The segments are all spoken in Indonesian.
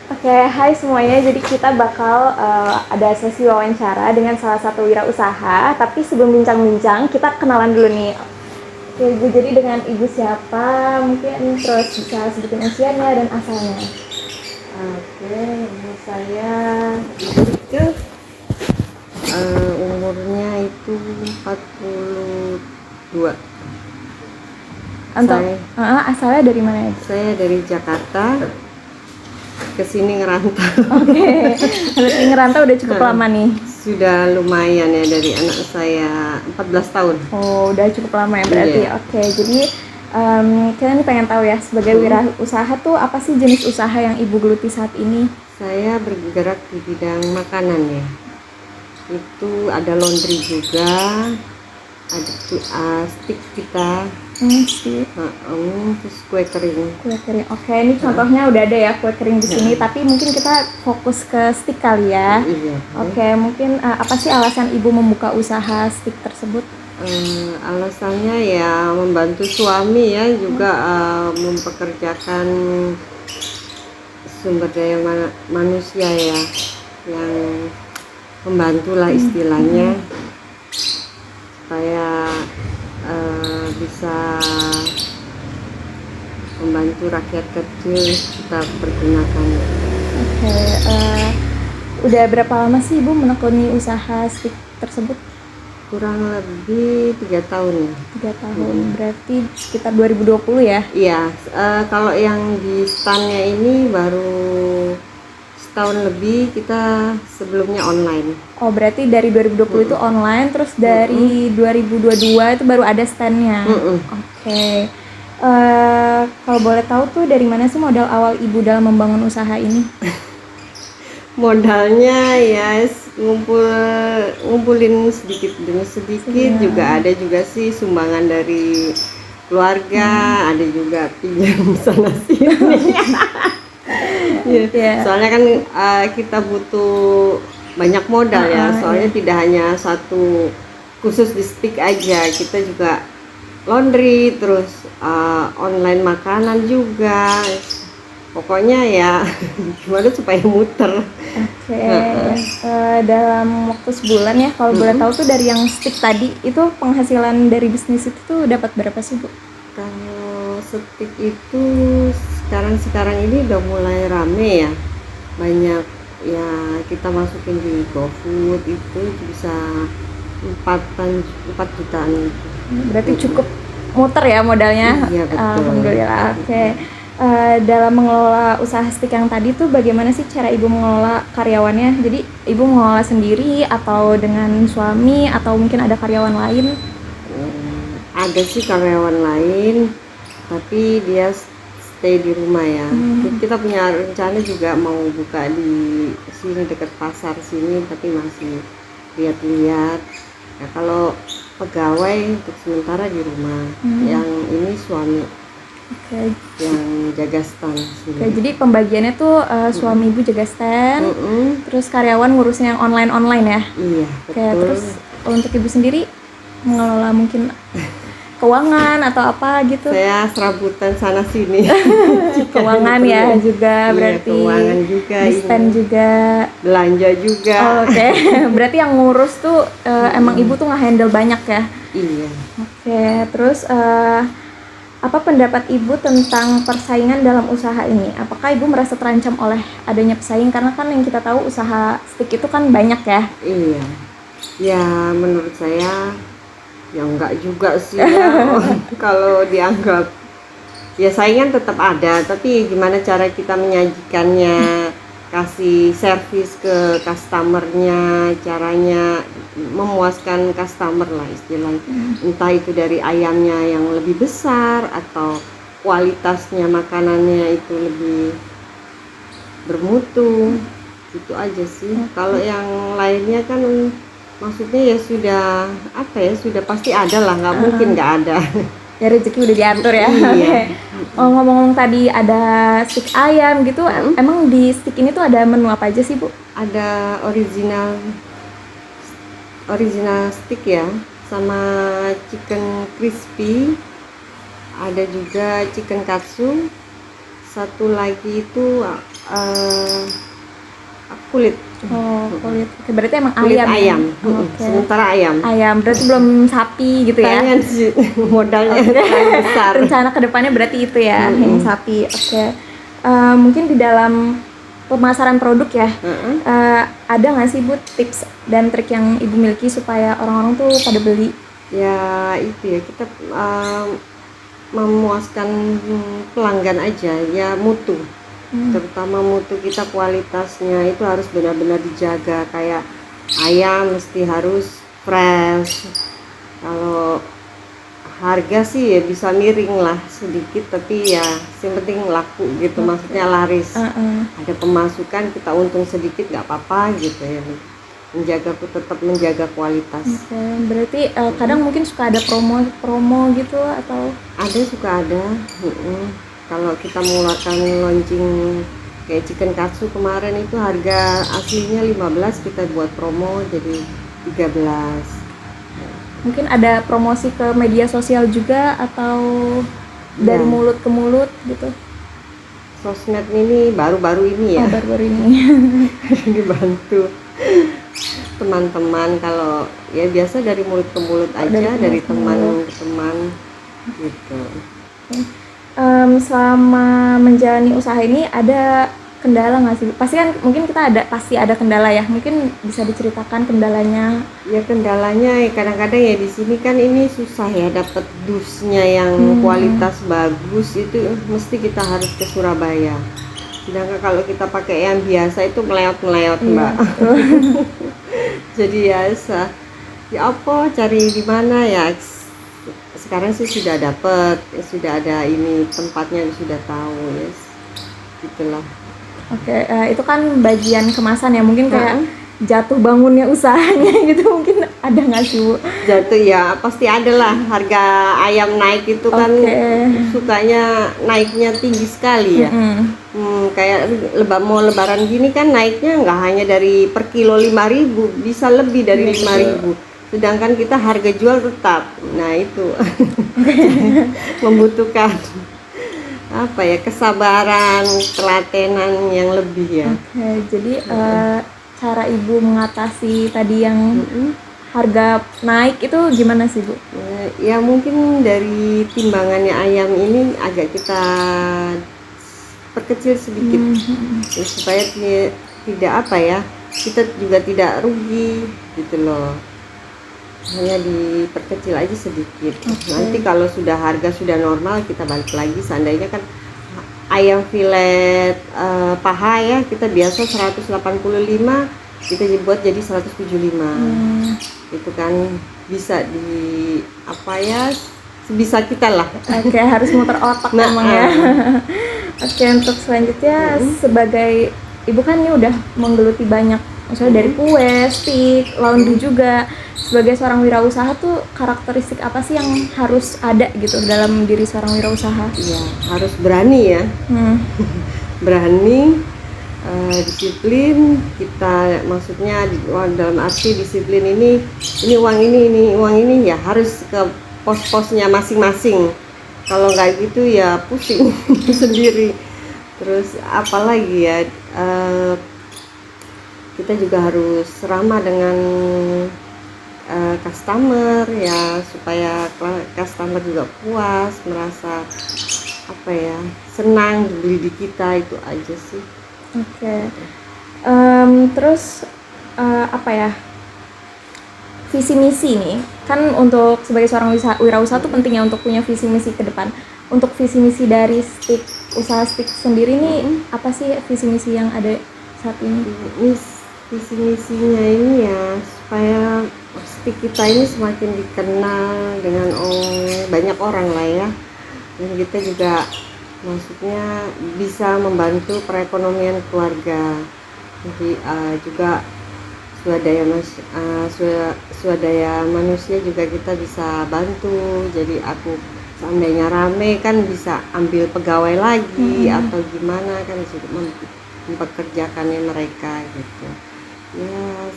Oke, hai semuanya. Jadi kita bakal ada sesi wawancara dengan salah satu wirausaha. Tapi sebelum bincang-bincang, kita kenalan dulu nih. Oke, Ibu, jadi dengan Ibu siapa? Mungkin terus bisa sebutin usianya dan asalnya. Oke, umur saya itu umurnya itu 42. Untuk asalnya dari mana? Saya dari Jakarta ke sini ngerantau. Oke, berarti ngerantau udah cukup lama nih. Sudah lumayan ya, dari anak saya 14 tahun. Oh, udah cukup lama ya berarti. Iya. Oke, jadi kita nih pengen tahu ya, sebagai wirausaha tuh apa sih jenis usaha yang Ibu geluti saat ini? Saya bergerak di bidang makanan ya. Itu ada laundry juga, ada stick kita, Sih. terus kue kering. Kue kering. Oke, ini contohnya udah ada ya kue kering di sini, tapi mungkin kita fokus ke stick kali ya. Iya. Oke, mungkin apa sih alasan Ibu membuka usaha stick tersebut? Alasannya ya membantu suami ya, juga mempekerjakan sumber daya manusia ya, yang membantulah istilahnya, supaya bisa membantu rakyat kecil kita pergunakan. Oke, udah berapa lama sih Ibu menekuni usaha stick tersebut? Kurang lebih 3 tahun ya. 3 tahun, berarti sekitar 2020 ya? Iya, kalau yang di standnya ini baru setahun lebih, kita sebelumnya online. Oh, berarti dari 2020 itu online, terus dari 2022 itu baru ada standnya. Oke. Kalau boleh tahu tuh dari mana sih modal awal Ibu dalam membangun usaha ini? Modalnya ya ngumpulin sedikit demi sedikit, juga ada juga sih sumbangan dari keluarga, ada juga pinjam sana sini. Soalnya kan kita butuh banyak modal ya, soalnya tidak hanya satu khusus di stick aja, kita juga laundry, terus online makanan juga. Pokoknya ya gimana supaya muter. Oke. Dalam waktu sebulan ya, kalau boleh tahu tuh dari yang stick tadi, itu penghasilan dari bisnis itu tuh dapat berapa sih, Bu? Kalau stick itu sekarang ini udah mulai rame ya, banyak ya, kita masukin di GoFood itu bisa 4 jutaan. Berarti cukup muter ya modalnya. Iya, betul. Alhamdulillah. Oke. Dalam mengelola usaha stick yang tadi tuh bagaimana sih cara Ibu mengelola karyawannya? Jadi Ibu mengelola sendiri atau dengan suami atau mungkin ada karyawan lain? Ada sih karyawan lain, tapi dia stay di rumah ya. Kita punya rencana juga mau buka di sini dekat pasar sini, tapi masih lihat-lihat. Ya, kalau pegawai untuk sementara di rumah, yang ini suami. Oke. Yang jaga stand sini. Oke, jadi pembagiannya tuh suami Ibu jaga stand, terus karyawan ngurusin yang online ya? Iya, Oke, betul. terus untuk Ibu sendiri mengelola mungkin keuangan atau apa gitu? Saya serabutan sana sini. Keuangan ya juga berarti. Iya, keuangan juga. Di stand juga. Belanja juga. Oke. Berarti yang ngurus tuh emang Ibu tuh nge-handle banyak ya? Iya. Oke, terus apa pendapat Ibu tentang persaingan dalam usaha ini? Apakah Ibu merasa terancam oleh adanya pesaing? Karena kan yang kita tahu usaha stick itu kan banyak ya. Iya. Ya, menurut saya ya enggak juga sih ya. Kalau dianggap ya saingan tetap ada, tapi gimana cara kita menyajikannya, kasih servis ke customernya, caranya memuaskan customer lah istilahnya. Entah itu dari ayamnya yang lebih besar atau kualitasnya makanannya itu lebih bermutu, gitu aja sih. Kalau yang lainnya kan maksudnya ya sudah apa ya, sudah pasti ada lah, nggak mungkin nggak ada. Ya rezeki udah diatur ya. Iya. Oh, ngomong-ngomong tadi ada stick ayam gitu, emang di stick ini tuh ada menu apa aja sih, Bu? Ada original stick ya, sama chicken crispy, ada juga chicken katsu, satu lagi itu kulit Oh, kulit. Oke, berarti emang kulit ayam. Ya? ayam. Oke. Sementara ayam. Ayam, berarti belum sapi gitu ya? Pengen sih modalnya terlalu besar. Rencana kedepannya berarti itu ya, yang sapi. Oke. Mungkin di dalam pemasaran produk ya, ada nggak sih Bu tips dan trik yang Ibu miliki supaya orang-orang tuh pada beli? Ya itu ya, kita memuaskan pelanggan aja ya, mutu. Terutama mutu kita, kualitasnya itu harus benar-benar dijaga. Kayak ayam mesti harus fresh. Kalau harga sih ya bisa miring lah sedikit, tapi ya yang penting laku gitu, maksudnya laris. Ada pemasukan, kita untung sedikit nggak apa-apa gitu ya, tetap menjaga kualitas. Oke, berarti kadang mungkin suka ada promo gitu atau Suka ada. Kalau kita mengeluarkan launching kayak chicken katsu kemarin itu harga aslinya 15, kita buat promo jadi 13. mungkin ada promosi ke media sosial juga atau dari mulut ke mulut gitu? Sosmed ini baru-baru ini ya. Baru-baru ini. Dibantu teman-teman, kalau ya biasa dari mulut ke mulut aja, dari teman ke teman gitu. Selama menjalani usaha ini ada kendala nggak sih? Pasti kan mungkin kita pasti ada kendala ya. Mungkin bisa diceritakan kendalanya. Ya kendalanya kadang-kadang ya di sini kan ini susah ya dapat dusnya yang kualitas bagus, itu mesti kita harus ke Surabaya. Sedangkan kalau kita pakai yang biasa itu meleot-meleot Mbak. Jadi ya apa cari di mana ya. Sekarang sih sudah dapat, sudah ada ini tempatnya, sudah tahu ya, gitulah. Oke, itu kan bagian kemasan ya, mungkin kayak jatuh bangunnya usahanya gitu, mungkin ada nggak sih Bu? Jatuh ya pasti ada lah, harga ayam naik itu kan sukanya naiknya tinggi sekali ya. Kayak mau lebaran gini kan naiknya nggak hanya dari per kilo 5.000, bisa lebih dari 5.000. Sedangkan kita harga jual tetap, nah itu membutuhkan apa ya, kesabaran, ketelatenan yang lebih ya. Jadi cara Ibu mengatasi tadi yang harga naik itu gimana sih Bu? Ya mungkin dari timbangannya ayam ini agak kita perkecil sedikit, supaya tidak apa ya, kita juga tidak rugi gitu loh. Hanya diperkecil aja sedikit. Nanti kalau harga sudah normal kita balik lagi. Seandainya kan ayam filet paha ya, kita biasa 185, kita buat jadi 175. Itu kan bisa sebisa kita lah. Oke, harus muter otak memang ya. Oke, untuk selanjutnya sebagai Ibu kan ini udah menggeluti banyak, misalnya dari kue, stick, laundry juga. Sebagai seorang wirausaha tuh karakteristik apa sih yang harus ada gitu dalam diri seorang wirausaha? Iya, harus berani ya. Berani, disiplin. Kita maksudnya dalam arti disiplin ini uang ini ya harus ke pos-posnya masing-masing. Kalau nggak gitu ya pusing sendiri. Terus apalagi ya, kita juga harus ramah dengan customer ya, supaya customer juga puas, merasa senang beli di kita, itu aja sih. Oke. Terus visi misi nih kan, untuk sebagai seorang wirausaha tuh pentingnya untuk punya visi misi ke depan. Untuk visi misi dari usaha stick sendiri nih, apa sih visi misi yang ada saat ini? Visi misinya ini ya supaya stick kita ini semakin dikenal dengan banyak orang lah ya, dan kita juga maksudnya bisa membantu perekonomian keluarga. Jadi juga swadaya manusia juga kita bisa bantu. Jadi seandainya rame kan bisa ambil pegawai lagi atau gimana kan, bisa mempekerjakannya mereka gitu ya.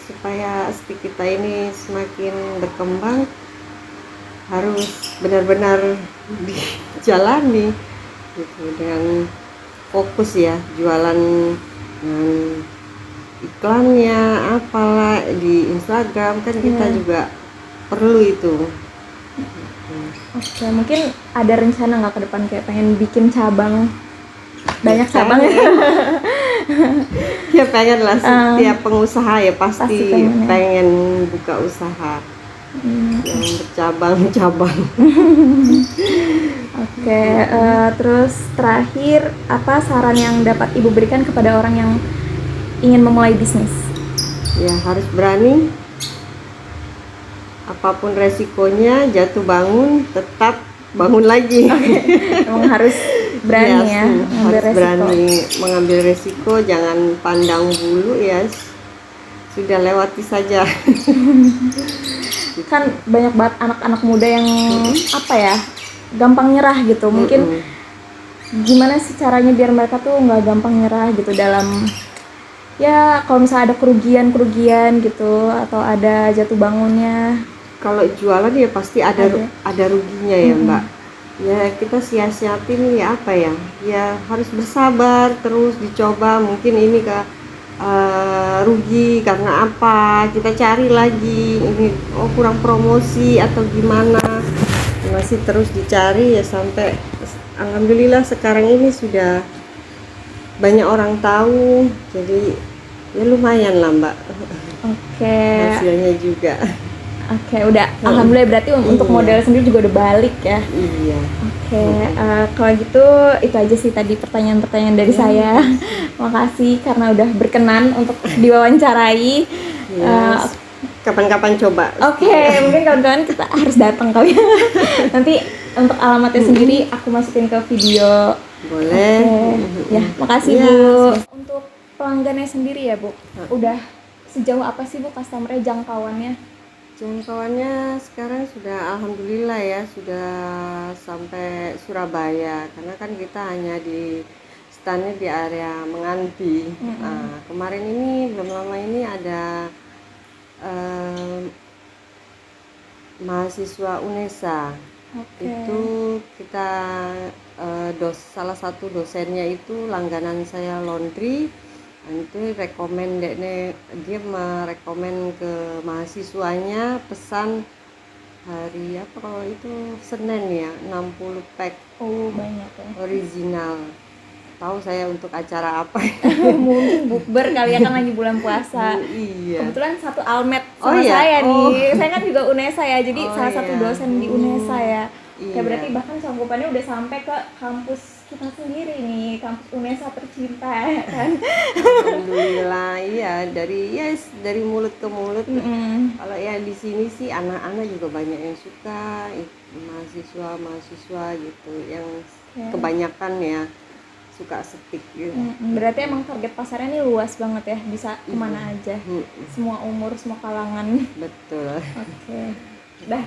Supaya stick kita ini semakin berkembang harus benar-benar dijalani gitu, dengan fokus ya jualan iklannya apalah di Instagram kan kita Iya. juga perlu itu. Oke, mungkin ada rencana nggak ke depan kayak pengen bikin cabang, banyak cabang ya? Ya pengen lah, setiap pengusaha ya Pasti pasti pengen ya. pengen buka usaha yang bercabang-cabang. Oke, terus terakhir apa saran yang dapat Ibu berikan kepada orang yang ingin memulai bisnis? Ya harus berani, apapun resikonya, jatuh bangun tetap bangun lagi. Emang harus berani ya, mengambil harus resiko. berani mengambil resiko, jangan pandang bulu ya, sudah lewati saja. Kan banyak banget anak-anak muda yang apa ya, gampang nyerah gitu. Mungkin gimana sih caranya biar mereka tuh nggak gampang nyerah gitu dalam, ya kalau misalnya ada kerugian gitu atau ada jatuh bangunnya. Kalau jualan ya pasti ada ruginya ya Mbak. Ya kita sia-siatin ya apa ya? Ya harus bersabar terus dicoba. Mungkin ini rugi karena apa? Kita cari lagi. Ini kurang promosi atau gimana? Masih terus dicari ya sampai alhamdulillah sekarang ini sudah banyak orang tahu. Jadi ya lumayan lah Mbak. Oke. Hasilnya juga. Oke, udah alhamdulillah berarti untuk modal sendiri juga udah balik ya. Iya. Oke, kalau gitu itu aja sih tadi pertanyaan-pertanyaan dari saya. Makasih karena udah berkenan untuk diwawancarai. Yes. Kapan-kapan coba. Oke, mungkin kawan-kawan kita harus datang kali ya. Nanti untuk alamatnya sendiri aku masukin ke video. Boleh. Ya, makasih Iya. Bu. Untuk pelanggannya sendiri ya Bu, udah sejauh apa sih Bu customer-nya, jangkauannya? Jangkauannya sekarang sudah alhamdulillah ya, sudah sampai Surabaya karena kan kita hanya di standnya di area Menganti. Nah, kemarin ini belum lama ini ada mahasiswa UNESA. Itu kita salah satu dosennya itu langganan saya laundry. Itu rekomen dia merekomen ke mahasiswanya pesan hari apa kalau itu Senin ya 60 pack Banyak ya. original. Tahu saya untuk acara apa? Mungkin bukber kali ya, kan lagi bulan puasa. Iya. Kebetulan satu almet sama saya nih. Saya kan juga UNESA ya, jadi salah satu dosen di UNESA ya. Kayak berarti bahkan sanggupannya udah sampai ke kampus kita sendiri nih, kampus UNESA tercinta ya kan. Alhamdulillah iya, dari mulut ke mulut. Kalau ya di sini sih anak-anak juga banyak yang suka, mahasiswa gitu yang kebanyakan ya suka setik gitu. Berarti emang target pasarnya nih luas banget ya, bisa kemana aja, semua umur, semua kalangan. Betul. Oke. Udah